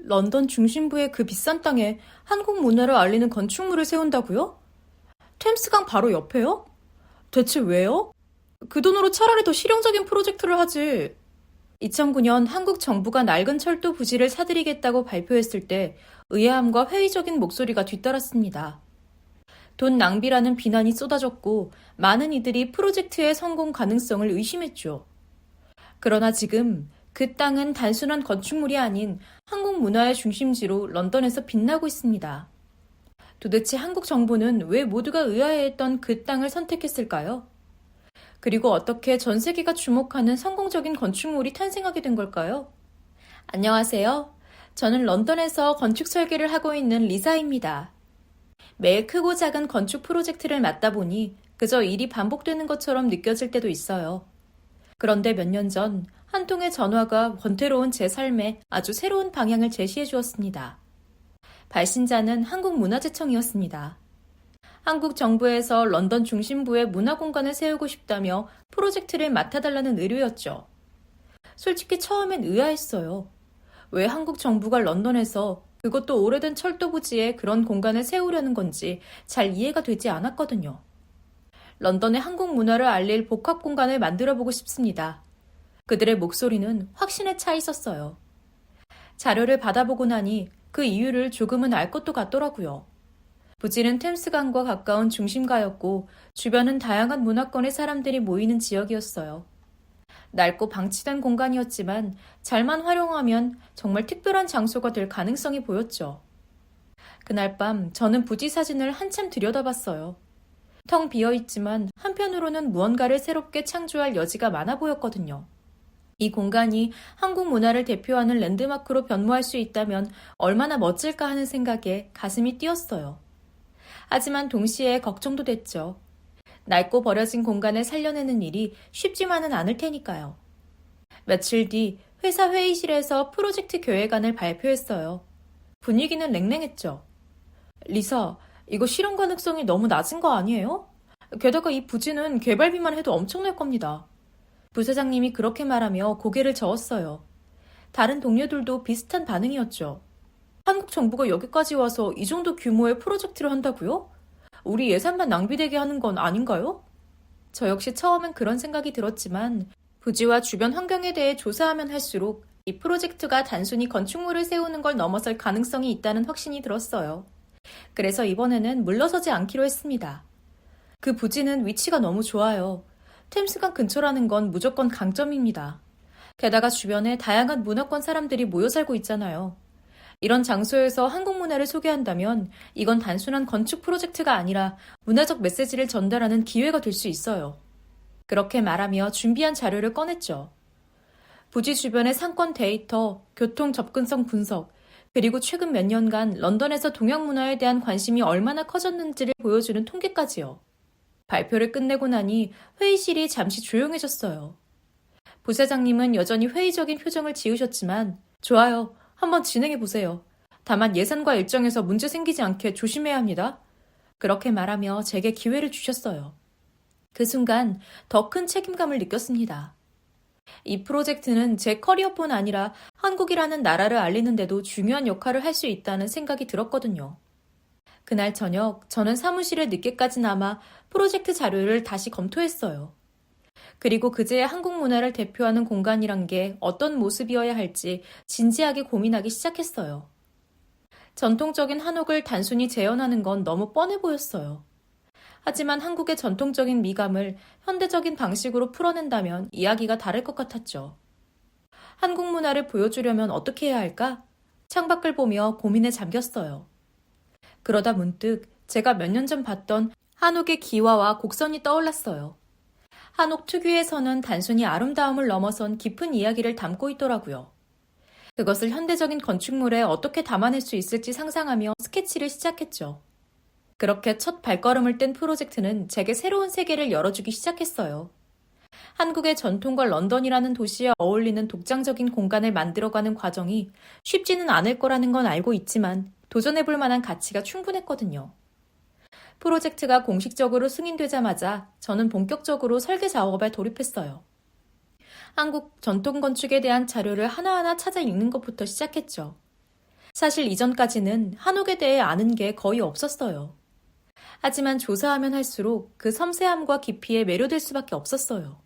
런던 중심부의 그 비싼 땅에 한국 문화를 알리는 건축물을 세운다고요? 템스강 바로 옆에요? 대체 왜요? 그 돈으로 차라리 더 실용적인 프로젝트를 하지. 2009년 한국 정부가 낡은 철도 부지를 사들이겠다고 발표했을 때 의아함과 회의적인 목소리가 뒤따랐습니다. 돈 낭비라는 비난이 쏟아졌고 많은 이들이 프로젝트의 성공 가능성을 의심했죠. 그러나 지금 그 땅은 단순한 건축물이 아닌 한국 문화의 중심지로 런던에서 빛나고 있습니다. 도대체 한국 정부는 왜 모두가 의아해했던 그 땅을 선택했을까요? 그리고 어떻게 전 세계가 주목하는 성공적인 건축물이 탄생하게 된 걸까요? 안녕하세요. 저는 런던에서 건축 설계를 하고 있는 리사입니다. 매일 크고 작은 건축 프로젝트를 맡다 보니 그저 일이 반복되는 것처럼 느껴질 때도 있어요. 그런데 몇 년 전 한 통의 전화가 권태로운 제 삶에 아주 새로운 방향을 제시해 주었습니다. 발신자는 한국문화재청이었습니다. 한국 정부에서 런던 중심부에 문화공간을 세우고 싶다며 프로젝트를 맡아달라는 의뢰였죠. 솔직히 처음엔 의아했어요. 왜 한국 정부가 런던에서 그것도 오래된 철도 부지에 그런 공간을 세우려는 건지 잘 이해가 되지 않았거든요. 런던의 한국 문화를 알릴 복합 공간을 만들어 보고 싶습니다. 그들의 목소리는 확신에 차 있었어요. 자료를 받아보고 나니 그 이유를 조금은 알 것도 같더라고요. 부지는 템스강과 가까운 중심가였고 주변은 다양한 문화권의 사람들이 모이는 지역이었어요. 낡고 방치된 공간이었지만 잘만 활용하면 정말 특별한 장소가 될 가능성이 보였죠. 그날 밤 저는 부지 사진을 한참 들여다봤어요. 텅 비어있지만 한편으로는 무언가를 새롭게 창조할 여지가 많아 보였거든요. 이 공간이 한국 문화를 대표하는 랜드마크로 변모할 수 있다면 얼마나 멋질까 하는 생각에 가슴이 뛰었어요. 하지만 동시에 걱정도 됐죠. 낡고 버려진 공간을 살려내는 일이 쉽지만은 않을 테니까요. 며칠 뒤 회사 회의실에서 프로젝트 계획안을 발표했어요. 분위기는 냉랭했죠. 리사, 이거 실현 가능성이 너무 낮은 거 아니에요? 게다가 이 부지는 개발비만 해도 엄청날 겁니다. 부사장님이 그렇게 말하며 고개를 저었어요. 다른 동료들도 비슷한 반응이었죠. 한국 정부가 여기까지 와서 이 정도 규모의 프로젝트를 한다고요? 우리 예산만 낭비되게 하는 건 아닌가요? 저 역시 처음엔 그런 생각이 들었지만 부지와 주변 환경에 대해 조사하면 할수록 이 프로젝트가 단순히 건축물을 세우는 걸 넘어설 가능성이 있다는 확신이 들었어요. 그래서 이번에는 물러서지 않기로 했습니다. 그 부지는 위치가 너무 좋아요. 템스강 근처라는 건 무조건 강점입니다. 게다가 주변에 다양한 문화권 사람들이 모여 살고 있잖아요. 이런 장소에서 한국 문화를 소개한다면 이건 단순한 건축 프로젝트가 아니라 문화적 메시지를 전달하는 기회가 될 수 있어요. 그렇게 말하며 준비한 자료를 꺼냈죠. 부지 주변의 상권 데이터, 교통 접근성 분석, 그리고 최근 몇 년간 런던에서 동양 문화에 대한 관심이 얼마나 커졌는지를 보여주는 통계까지요. 발표를 끝내고 나니 회의실이 잠시 조용해졌어요. 부사장님은 여전히 회의적인 표정을 지으셨지만 좋아요. 한번 진행해 보세요. 다만 예산과 일정에서 문제 생기지 않게 조심해야 합니다. 그렇게 말하며 제게 기회를 주셨어요. 그 순간 더 큰 책임감을 느꼈습니다. 이 프로젝트는 제 커리어뿐 아니라 한국이라는 나라를 알리는 데도 중요한 역할을 할 수 있다는 생각이 들었거든요. 그날 저녁 저는 사무실에 늦게까지 남아 프로젝트 자료를 다시 검토했어요. 그리고 그제야 한국 문화를 대표하는 공간이란 게 어떤 모습이어야 할지 진지하게 고민하기 시작했어요. 전통적인 한옥을 단순히 재현하는 건 너무 뻔해 보였어요. 하지만 한국의 전통적인 미감을 현대적인 방식으로 풀어낸다면 이야기가 다를 것 같았죠. 한국 문화를 보여주려면 어떻게 해야 할까? 창밖을 보며 고민에 잠겼어요. 그러다 문득 제가 몇 년 전 봤던 한옥의 기와와 곡선이 떠올랐어요. 한옥 특유에서는 단순히 아름다움을 넘어선 깊은 이야기를 담고 있더라고요. 그것을 현대적인 건축물에 어떻게 담아낼 수 있을지 상상하며 스케치를 시작했죠. 그렇게 첫 발걸음을 뗀 프로젝트는 제게 새로운 세계를 열어주기 시작했어요. 한국의 전통과 런던이라는 도시에 어울리는 독창적인 공간을 만들어가는 과정이 쉽지는 않을 거라는 건 알고 있지만 도전해볼 만한 가치가 충분했거든요. 프로젝트가 공식적으로 승인되자마자 저는 본격적으로 설계 작업에 돌입했어요. 한국 전통 건축에 대한 자료를 하나하나 찾아 읽는 것부터 시작했죠. 사실 이전까지는 한옥에 대해 아는 게 거의 없었어요. 하지만 조사하면 할수록 그 섬세함과 깊이에 매료될 수밖에 없었어요.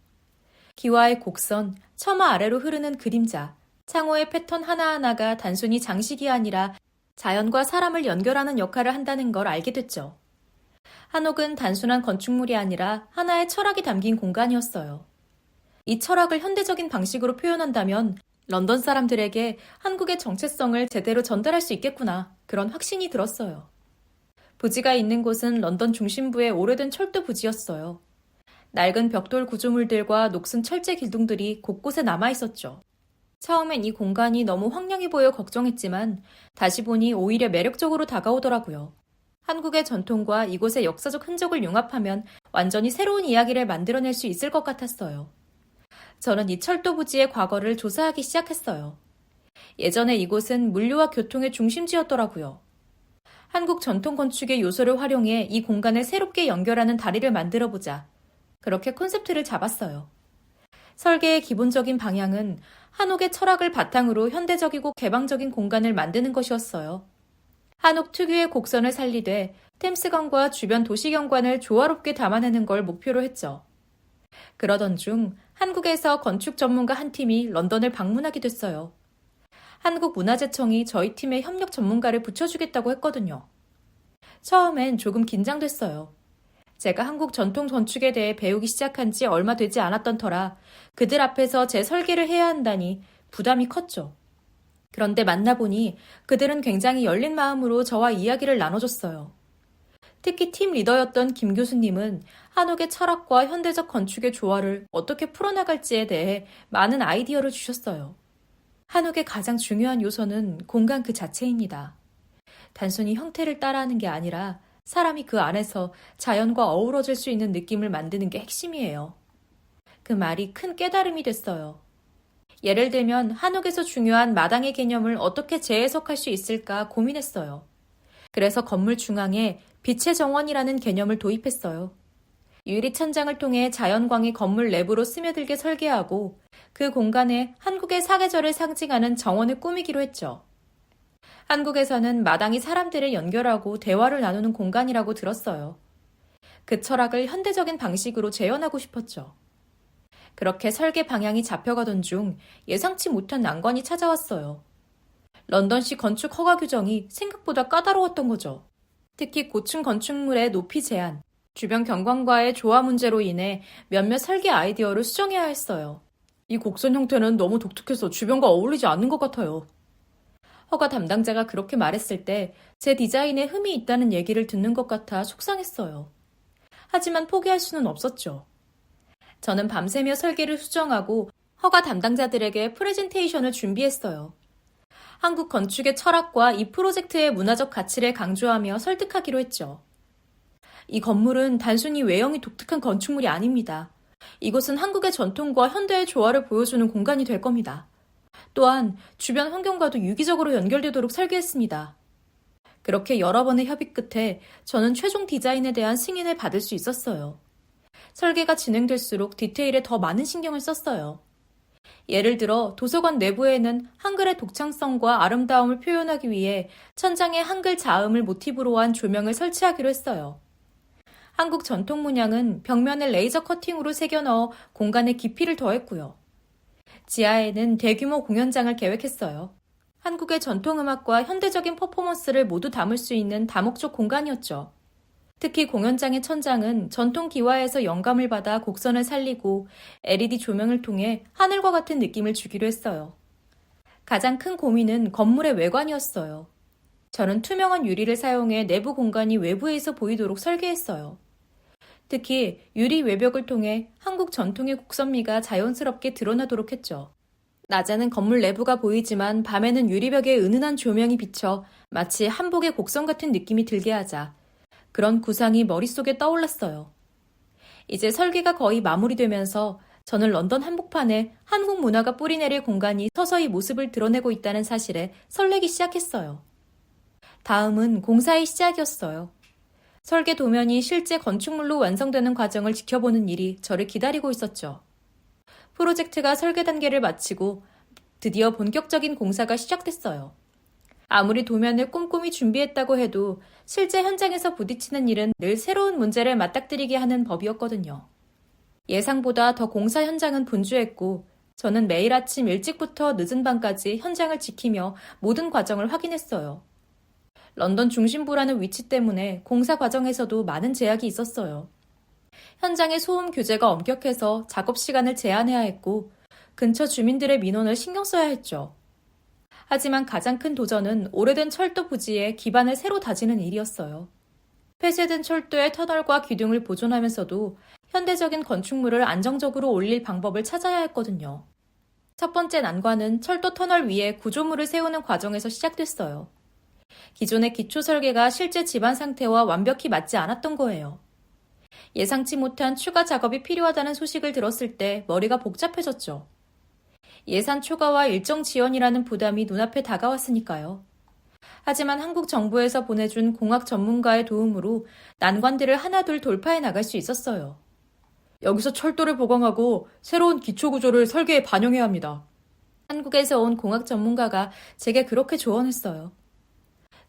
기와의 곡선, 처마 아래로 흐르는 그림자, 창호의 패턴 하나하나가 단순히 장식이 아니라 자연과 사람을 연결하는 역할을 한다는 걸 알게 됐죠. 한옥은 단순한 건축물이 아니라 하나의 철학이 담긴 공간이었어요. 이 철학을 현대적인 방식으로 표현한다면 런던 사람들에게 한국의 정체성을 제대로 전달할 수 있겠구나, 그런 확신이 들었어요. 부지가 있는 곳은 런던 중심부의 오래된 철도 부지였어요. 낡은 벽돌 구조물들과 녹슨 철제 기둥들이 곳곳에 남아있었죠. 처음엔 이 공간이 너무 황량해 보여 걱정했지만 다시 보니 오히려 매력적으로 다가오더라고요. 한국의 전통과 이곳의 역사적 흔적을 융합하면 완전히 새로운 이야기를 만들어낼 수 있을 것 같았어요. 저는 이 철도 부지의 과거를 조사하기 시작했어요. 예전에 이곳은 물류와 교통의 중심지였더라고요. 한국 전통 건축의 요소를 활용해 이 공간을 새롭게 연결하는 다리를 만들어보자. 그렇게 콘셉트를 잡았어요. 설계의 기본적인 방향은 한옥의 철학을 바탕으로 현대적이고 개방적인 공간을 만드는 것이었어요. 한옥 특유의 곡선을 살리되 템스강과 주변 도시경관을 조화롭게 담아내는 걸 목표로 했죠. 그러던 중 한국에서 건축 전문가 한 팀이 런던을 방문하게 됐어요. 한국문화재청이 저희 팀에 협력 전문가를 붙여주겠다고 했거든요. 처음엔 조금 긴장됐어요. 제가 한국 전통 건축에 대해 배우기 시작한 지 얼마 되지 않았던 터라 그들 앞에서 제 설계를 해야 한다니 부담이 컸죠. 그런데 만나보니 그들은 굉장히 열린 마음으로 저와 이야기를 나눠줬어요. 특히 팀 리더였던 김 교수님은 한옥의 철학과 현대적 건축의 조화를 어떻게 풀어나갈지에 대해 많은 아이디어를 주셨어요. 한옥의 가장 중요한 요소는 공간 그 자체입니다. 단순히 형태를 따라하는 게 아니라 사람이 그 안에서 자연과 어우러질 수 있는 느낌을 만드는 게 핵심이에요. 그 말이 큰 깨달음이 됐어요. 예를 들면 한옥에서 중요한 마당의 개념을 어떻게 재해석할 수 있을까 고민했어요. 그래서 건물 중앙에 빛의 정원이라는 개념을 도입했어요. 유리 천장을 통해 자연광이 건물 내부로 스며들게 설계하고 그 공간에 한국의 사계절을 상징하는 정원을 꾸미기로 했죠. 한국에서는 마당이 사람들을 연결하고 대화를 나누는 공간이라고 들었어요. 그 철학을 현대적인 방식으로 재현하고 싶었죠. 그렇게 설계 방향이 잡혀가던 중 예상치 못한 난관이 찾아왔어요. 런던시 건축 허가 규정이 생각보다 까다로웠던 거죠. 특히 고층 건축물의 높이 제한, 주변 경관과의 조화 문제로 인해 몇몇 설계 아이디어를 수정해야 했어요. 이 곡선 형태는 너무 독특해서 주변과 어울리지 않는 것 같아요. 허가 담당자가 그렇게 말했을 때 제 디자인에 흠이 있다는 얘기를 듣는 것 같아 속상했어요. 하지만 포기할 수는 없었죠. 저는 밤새며 설계를 수정하고 허가 담당자들에게 프레젠테이션을 준비했어요. 한국 건축의 철학과 이 프로젝트의 문화적 가치를 강조하며 설득하기로 했죠. 이 건물은 단순히 외형이 독특한 건축물이 아닙니다. 이곳은 한국의 전통과 현대의 조화를 보여주는 공간이 될 겁니다. 또한 주변 환경과도 유기적으로 연결되도록 설계했습니다. 그렇게 여러 번의 협의 끝에 저는 최종 디자인에 대한 승인을 받을 수 있었어요. 설계가 진행될수록 디테일에 더 많은 신경을 썼어요. 예를 들어 도서관 내부에는 한글의 독창성과 아름다움을 표현하기 위해 천장에 한글 자음을 모티브로 한 조명을 설치하기로 했어요. 한국 전통 문양은 벽면에 레이저 커팅으로 새겨 넣어 공간의 깊이를 더했고요. 지하에는 대규모 공연장을 계획했어요. 한국의 전통음악과 현대적인 퍼포먼스를 모두 담을 수 있는 다목적 공간이었죠. 특히 공연장의 천장은 전통 기와에서 영감을 받아 곡선을 살리고 LED 조명을 통해 하늘과 같은 느낌을 주기로 했어요. 가장 큰 고민은 건물의 외관이었어요. 저는 투명한 유리를 사용해 내부 공간이 외부에서 보이도록 설계했어요. 특히 유리 외벽을 통해 한국 전통의 곡선미가 자연스럽게 드러나도록 했죠. 낮에는 건물 내부가 보이지만 밤에는 유리벽에 은은한 조명이 비쳐 마치 한복의 곡선 같은 느낌이 들게 하자. 그런 구상이 머릿속에 떠올랐어요. 이제 설계가 거의 마무리되면서 저는 런던 한복판에 한국 문화가 뿌리내릴 공간이 서서히 모습을 드러내고 있다는 사실에 설레기 시작했어요. 다음은 공사의 시작이었어요. 설계 도면이 실제 건축물로 완성되는 과정을 지켜보는 일이 저를 기다리고 있었죠. 프로젝트가 설계 단계를 마치고 드디어 본격적인 공사가 시작됐어요. 아무리 도면을 꼼꼼히 준비했다고 해도 실제 현장에서 부딪히는 일은 늘 새로운 문제를 맞닥뜨리게 하는 법이었거든요. 예상보다 더 공사 현장은 분주했고 저는 매일 아침 일찍부터 늦은 밤까지 현장을 지키며 모든 과정을 확인했어요. 런던 중심부라는 위치 때문에 공사 과정에서도 많은 제약이 있었어요. 현장의 소음 규제가 엄격해서 작업 시간을 제한해야 했고 근처 주민들의 민원을 신경 써야 했죠. 하지만 가장 큰 도전은 오래된 철도 부지에 기반을 새로 다지는 일이었어요. 폐쇄된 철도의 터널과 기둥을 보존하면서도 현대적인 건축물을 안정적으로 올릴 방법을 찾아야 했거든요. 첫 번째 난관은 철도 터널 위에 구조물을 세우는 과정에서 시작됐어요. 기존의 기초 설계가 실제 집안 상태와 완벽히 맞지 않았던 거예요. 예상치 못한 추가 작업이 필요하다는 소식을 들었을 때 머리가 복잡해졌죠. 예산 초과와 일정 지연이라는 부담이 눈앞에 다가왔으니까요. 하지만 한국 정부에서 보내준 공학 전문가의 도움으로 난관들을 하나둘 돌파해 나갈 수 있었어요. 여기서 철도를 보강하고 새로운 기초구조를 설계에 반영해야 합니다. 한국에서 온 공학 전문가가 제게 그렇게 조언했어요.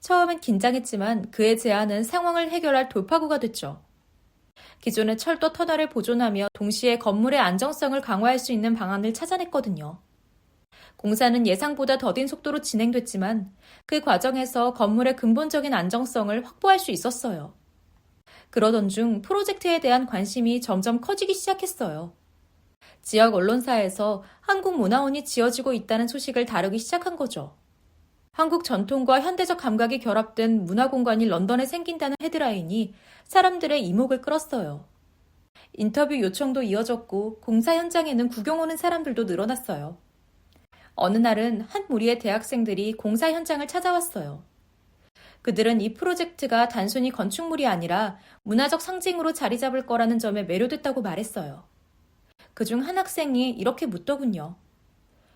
처음엔 긴장했지만 그의 제안은 상황을 해결할 돌파구가 됐죠. 기존의 철도 터널을 보존하며 동시에 건물의 안정성을 강화할 수 있는 방안을 찾아냈거든요. 공사는 예상보다 더딘 속도로 진행됐지만 그 과정에서 건물의 근본적인 안정성을 확보할 수 있었어요. 그러던 중 프로젝트에 대한 관심이 점점 커지기 시작했어요. 지역 언론사에서 한국문화원이 지어지고 있다는 소식을 다루기 시작한 거죠. 한국 전통과 현대적 감각이 결합된 문화공간이 런던에 생긴다는 헤드라인이 사람들의 이목을 끌었어요. 인터뷰 요청도 이어졌고 공사 현장에는 구경 오는 사람들도 늘어났어요. 어느 날은 한 무리의 대학생들이 공사 현장을 찾아왔어요. 그들은 이 프로젝트가 단순히 건축물이 아니라 문화적 상징으로 자리 잡을 거라는 점에 매료됐다고 말했어요. 그중 한 학생이 이렇게 묻더군요.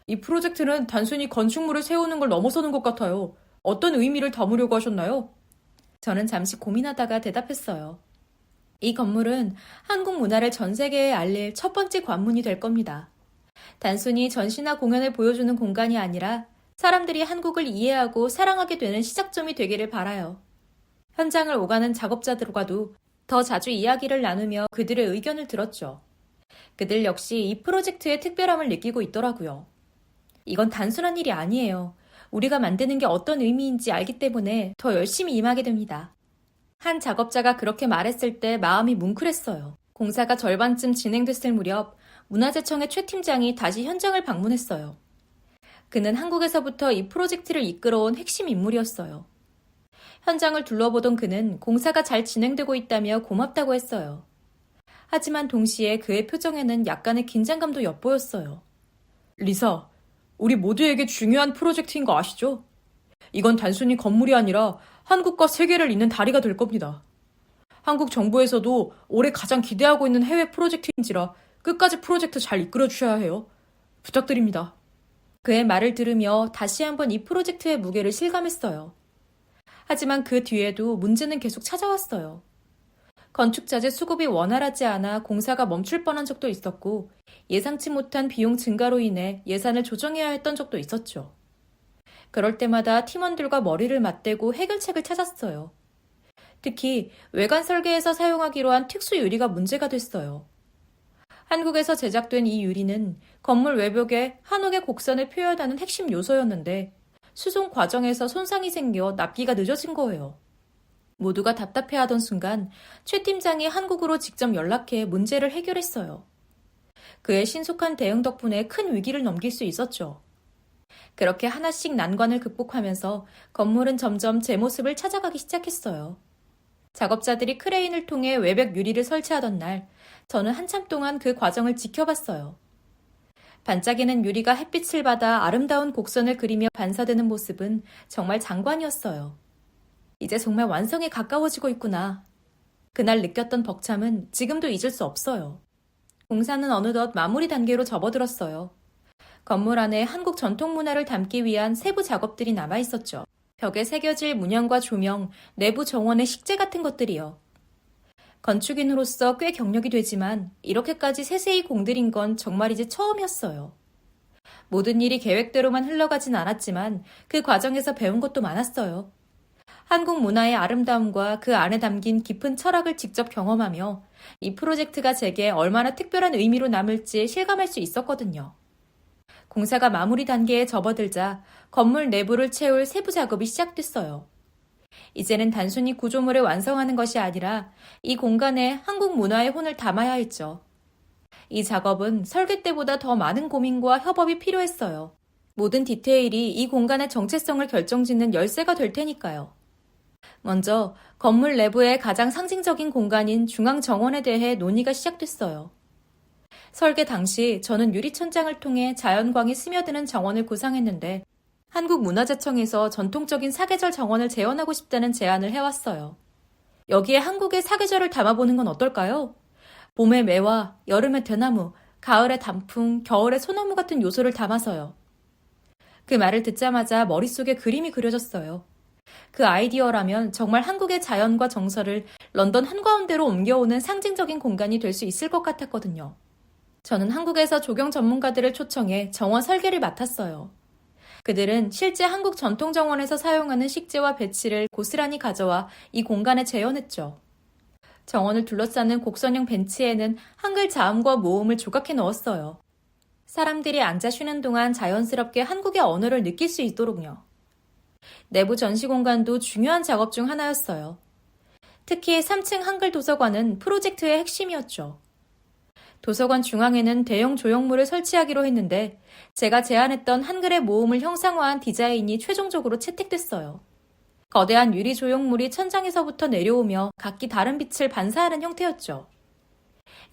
이 프로젝트는 단순히 건축물을 세우는 걸 넘어서는 것 같아요. 어떤 의미를 담으려고 하셨나요? 저는 잠시 고민하다가 대답했어요. 이 건물은 한국 문화를 전 세계에 알릴 첫 번째 관문이 될 겁니다. 단순히 전시나 공연을 보여주는 공간이 아니라 사람들이 한국을 이해하고 사랑하게 되는 시작점이 되기를 바라요. 현장을 오가는 작업자들과도 더 자주 이야기를 나누며 그들의 의견을 들었죠. 그들 역시 이 프로젝트의 특별함을 느끼고 있더라고요. 이건 단순한 일이 아니에요. 우리가 만드는 게 어떤 의미인지 알기 때문에 더 열심히 임하게 됩니다. 한 작업자가 그렇게 말했을 때 마음이 뭉클했어요. 공사가 절반쯤 진행됐을 무렵 문화재청의 최 팀장이 다시 현장을 방문했어요. 그는 한국에서부터 이 프로젝트를 이끌어온 핵심 인물이었어요. 현장을 둘러보던 그는 공사가 잘 진행되고 있다며 고맙다고 했어요. 하지만 동시에 그의 표정에는 약간의 긴장감도 엿보였어요. 리사, 우리 모두에게 중요한 프로젝트인 거 아시죠? 이건 단순히 건물이 아니라 한국과 세계를 잇는 다리가 될 겁니다. 한국 정부에서도 올해 가장 기대하고 있는 해외 프로젝트인지라 끝까지 프로젝트 잘 이끌어 주셔야 해요. 부탁드립니다. 그의 말을 들으며 다시 한번 이 프로젝트의 무게를 실감했어요. 하지만 그 뒤에도 문제는 계속 찾아왔어요. 건축자재 수급이 원활하지 않아 공사가 멈출 뻔한 적도 있었고 예상치 못한 비용 증가로 인해 예산을 조정해야 했던 적도 있었죠. 그럴 때마다 팀원들과 머리를 맞대고 해결책을 찾았어요. 특히 외관 설계에서 사용하기로 한 특수 유리가 문제가 됐어요. 한국에서 제작된 이 유리는 건물 외벽에 한옥의 곡선을 표현하는 핵심 요소였는데 수송 과정에서 손상이 생겨 납기가 늦어진 거예요. 모두가 답답해하던 순간 최 팀장이 한국으로 직접 연락해 문제를 해결했어요. 그의 신속한 대응 덕분에 큰 위기를 넘길 수 있었죠. 그렇게 하나씩 난관을 극복하면서 건물은 점점 제 모습을 찾아가기 시작했어요. 작업자들이 크레인을 통해 외벽 유리를 설치하던 날, 저는 한참 동안 그 과정을 지켜봤어요. 반짝이는 유리가 햇빛을 받아 아름다운 곡선을 그리며 반사되는 모습은 정말 장관이었어요. 이제 정말 완성에 가까워지고 있구나. 그날 느꼈던 벅참은 지금도 잊을 수 없어요. 공사는 어느덧 마무리 단계로 접어들었어요. 건물 안에 한국 전통 문화를 담기 위한 세부 작업들이 남아있었죠. 벽에 새겨질 문양과 조명, 내부 정원의 식재 같은 것들이요. 건축인으로서 꽤 경력이 되지만 이렇게까지 세세히 공들인 건 정말 이제 처음이었어요. 모든 일이 계획대로만 흘러가진 않았지만 그 과정에서 배운 것도 많았어요. 한국 문화의 아름다움과 그 안에 담긴 깊은 철학을 직접 경험하며 이 프로젝트가 제게 얼마나 특별한 의미로 남을지 실감할 수 있었거든요. 공사가 마무리 단계에 접어들자 건물 내부를 채울 세부 작업이 시작됐어요. 이제는 단순히 구조물을 완성하는 것이 아니라 이 공간에 한국 문화의 혼을 담아야 했죠. 이 작업은 설계 때보다 더 많은 고민과 협업이 필요했어요. 모든 디테일이 이 공간의 정체성을 결정짓는 열쇠가 될 테니까요. 먼저 건물 내부의 가장 상징적인 공간인 중앙 정원에 대해 논의가 시작됐어요. 설계 당시 저는 유리천장을 통해 자연광이 스며드는 정원을 구상했는데 한국문화재청에서 전통적인 사계절 정원을 재현하고 싶다는 제안을 해왔어요. 여기에 한국의 사계절을 담아보는 건 어떨까요? 봄의 매화, 여름의 대나무, 가을의 단풍, 겨울의 소나무 같은 요소를 담아서요. 그 말을 듣자마자 머릿속에 그림이 그려졌어요. 그 아이디어라면 정말 한국의 자연과 정서를 런던 한가운데로 옮겨오는 상징적인 공간이 될 수 있을 것 같았거든요. 저는 한국에서 조경 전문가들을 초청해 정원 설계를 맡았어요. 그들은 실제 한국 전통 정원에서 사용하는 식재와 배치를 고스란히 가져와 이 공간에 재현했죠. 정원을 둘러싸는 곡선형 벤치에는 한글 자음과 모음을 조각해 넣었어요. 사람들이 앉아 쉬는 동안 자연스럽게 한국의 언어를 느낄 수 있도록요. 내부 전시 공간도 중요한 작업 중 하나였어요. 특히 3층 한글 도서관은 프로젝트의 핵심이었죠. 도서관 중앙에는 대형 조형물을 설치하기로 했는데 제가 제안했던 한글의 모음을 형상화한 디자인이 최종적으로 채택됐어요. 거대한 유리 조형물이 천장에서부터 내려오며 각기 다른 빛을 반사하는 형태였죠.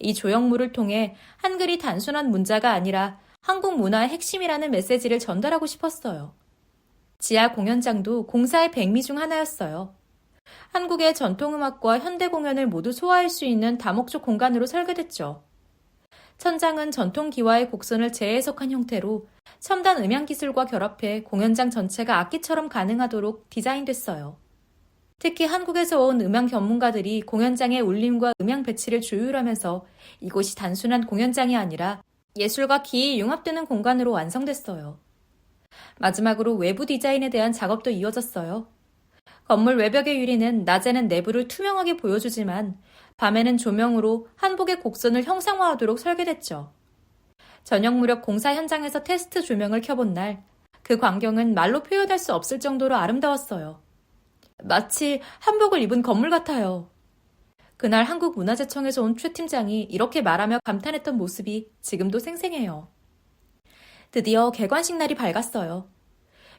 이 조형물을 통해 한글이 단순한 문자가 아니라 한국 문화의 핵심이라는 메시지를 전달하고 싶었어요. 지하 공연장도 공사의 백미 중 하나였어요. 한국의 전통음악과 현대 공연을 모두 소화할 수 있는 다목적 공간으로 설계됐죠. 천장은 전통 기와의 곡선을 재해석한 형태로 첨단 음향 기술과 결합해 공연장 전체가 악기처럼 가능하도록 디자인됐어요. 특히 한국에서 온 음향 전문가들이 공연장의 울림과 음향 배치를 조율하면서 이곳이 단순한 공연장이 아니라 예술과 기이 융합되는 공간으로 완성됐어요. 마지막으로 외부 디자인에 대한 작업도 이어졌어요. 건물 외벽의 유리는 낮에는 내부를 투명하게 보여주지만 밤에는 조명으로 한복의 곡선을 형상화하도록 설계됐죠. 저녁 무렵 공사 현장에서 테스트 조명을 켜본 날, 그 광경은 말로 표현할 수 없을 정도로 아름다웠어요. 마치 한복을 입은 건물 같아요. 그날 한국문화재청에서 온 최 팀장이 이렇게 말하며 감탄했던 모습이 지금도 생생해요. 드디어 개관식 날이 밝았어요.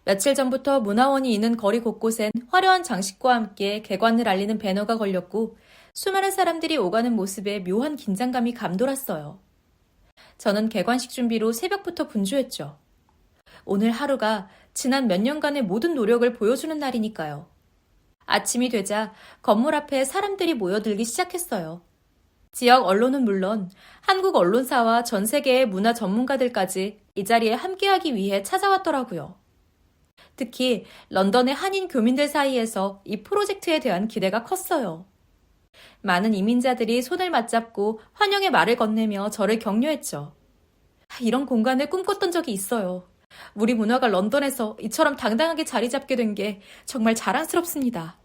며칠 전부터 문화원이 있는 거리 곳곳엔 화려한 장식과 함께 개관을 알리는 배너가 걸렸고 수많은 사람들이 오가는 모습에 묘한 긴장감이 감돌았어요. 저는 개관식 준비로 새벽부터 분주했죠. 오늘 하루가 지난 몇 년간의 모든 노력을 보여주는 날이니까요. 아침이 되자 건물 앞에 사람들이 모여들기 시작했어요. 지역 언론은 물론 한국 언론사와 전 세계의 문화 전문가들까지 이 자리에 함께하기 위해 찾아왔더라고요. 특히 런던의 한인 교민들 사이에서 이 프로젝트에 대한 기대가 컸어요. 많은 이민자들이 손을 맞잡고 환영의 말을 건네며 저를 격려했죠. 이런 공간을 꿈꿨던 적이 있어요. 우리 문화가 런던에서 이처럼 당당하게 자리 잡게 된 게 정말 자랑스럽습니다.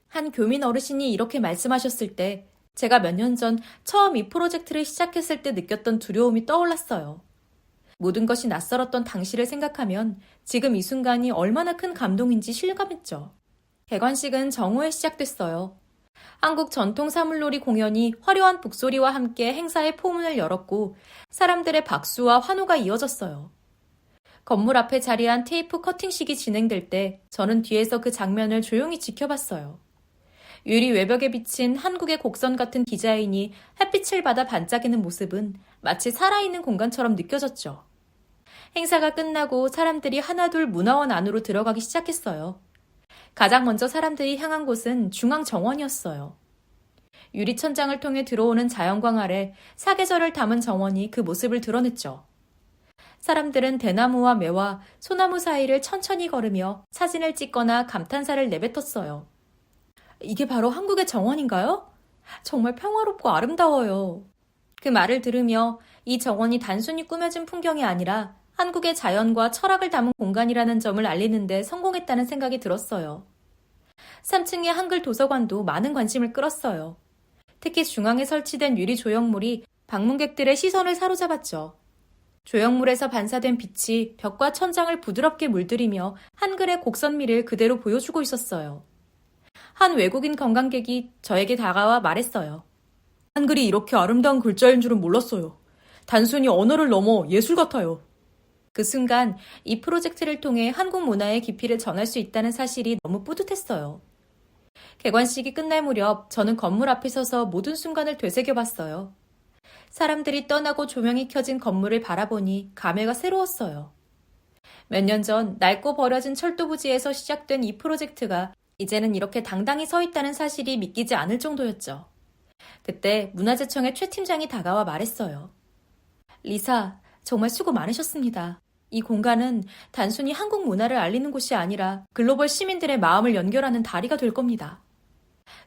한 교민 어르신이 이렇게 말씀하셨을 때 제가 몇 년 전 처음 이 프로젝트를 시작했을 때 느꼈던 두려움이 떠올랐어요. 모든 것이 낯설었던 당시를 생각하면 지금 이 순간이 얼마나 큰 감동인지 실감했죠. 개관식은 정오에 시작됐어요. 한국 전통 사물놀이 공연이 화려한 북소리와 함께 행사의 포문을 열었고 사람들의 박수와 환호가 이어졌어요. 건물 앞에 자리한 테이프 커팅식이 진행될 때 저는 뒤에서 그 장면을 조용히 지켜봤어요. 유리 외벽에 비친 한국의 곡선 같은 디자인이 햇빛을 받아 반짝이는 모습은 마치 살아있는 공간처럼 느껴졌죠. 행사가 끝나고 사람들이 하나둘 문화원 안으로 들어가기 시작했어요. 가장 먼저 사람들이 향한 곳은 중앙 정원이었어요. 유리천장을 통해 들어오는 자연광 아래 사계절을 담은 정원이 그 모습을 드러냈죠. 사람들은 대나무와 매와 소나무 사이를 천천히 걸으며 사진을 찍거나 감탄사를 내뱉었어요. 이게 바로 한국의 정원인가요? 정말 평화롭고 아름다워요. 그 말을 들으며 이 정원이 단순히 꾸며진 풍경이 아니라 한국의 자연과 철학을 담은 공간이라는 점을 알리는데 성공했다는 생각이 들었어요. 3층의 한글 도서관도 많은 관심을 끌었어요. 특히 중앙에 설치된 유리 조형물이 방문객들의 시선을 사로잡았죠. 조형물에서 반사된 빛이 벽과 천장을 부드럽게 물들이며 한글의 곡선미를 그대로 보여주고 있었어요. 한 외국인 관광객이 저에게 다가와 말했어요. 한글이 이렇게 아름다운 글자인 줄은 몰랐어요. 단순히 언어를 넘어 예술 같아요. 그 순간 이 프로젝트를 통해 한국 문화의 깊이를 전할 수 있다는 사실이 너무 뿌듯했어요. 개관식이 끝날 무렵 저는 건물 앞에 서서 모든 순간을 되새겨봤어요. 사람들이 떠나고 조명이 켜진 건물을 바라보니 감회가 새로웠어요. 몇 년 전 낡고 버려진 철도 부지에서 시작된 이 프로젝트가 이제는 이렇게 당당히 서 있다는 사실이 믿기지 않을 정도였죠. 그때 문화재청의 최 팀장이 다가와 말했어요. 리사, 정말 수고 많으셨습니다. 이 공간은 단순히 한국 문화를 알리는 곳이 아니라 글로벌 시민들의 마음을 연결하는 다리가 될 겁니다.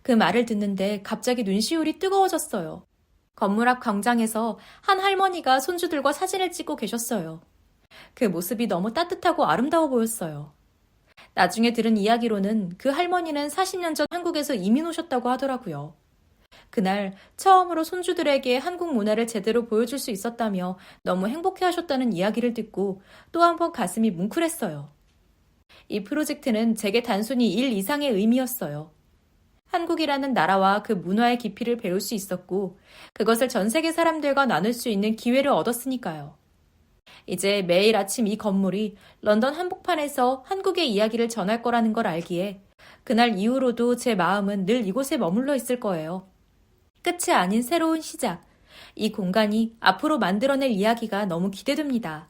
그 말을 듣는데 갑자기 눈시울이 뜨거워졌어요. 건물 앞 광장에서 한 할머니가 손주들과 사진을 찍고 계셨어요. 그 모습이 너무 따뜻하고 아름다워 보였어요. 나중에 들은 이야기로는 그 할머니는 40년 전 한국에서 이민 오셨다고 하더라고요. 그날 처음으로 손주들에게 한국 문화를 제대로 보여줄 수 있었다며 너무 행복해하셨다는 이야기를 듣고 또 한 번 가슴이 뭉클했어요. 이 프로젝트는 제게 단순히 일 이상의 의미였어요. 한국이라는 나라와 그 문화의 깊이를 배울 수 있었고 그것을 전 세계 사람들과 나눌 수 있는 기회를 얻었으니까요. 이제 매일 아침 이 건물이 런던 한복판에서 한국의 이야기를 전할 거라는 걸 알기에 그날 이후로도 제 마음은 늘 이곳에 머물러 있을 거예요. 끝이 아닌 새로운 시작. 이 공간이 앞으로 만들어낼 이야기가 너무 기대됩니다.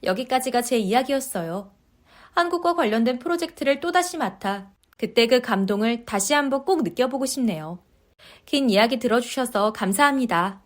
여기까지가 제 이야기였어요. 한국과 관련된 프로젝트를 또다시 맡아 그때 그 감동을 다시 한번 꼭 느껴보고 싶네요. 긴 이야기 들어주셔서 감사합니다.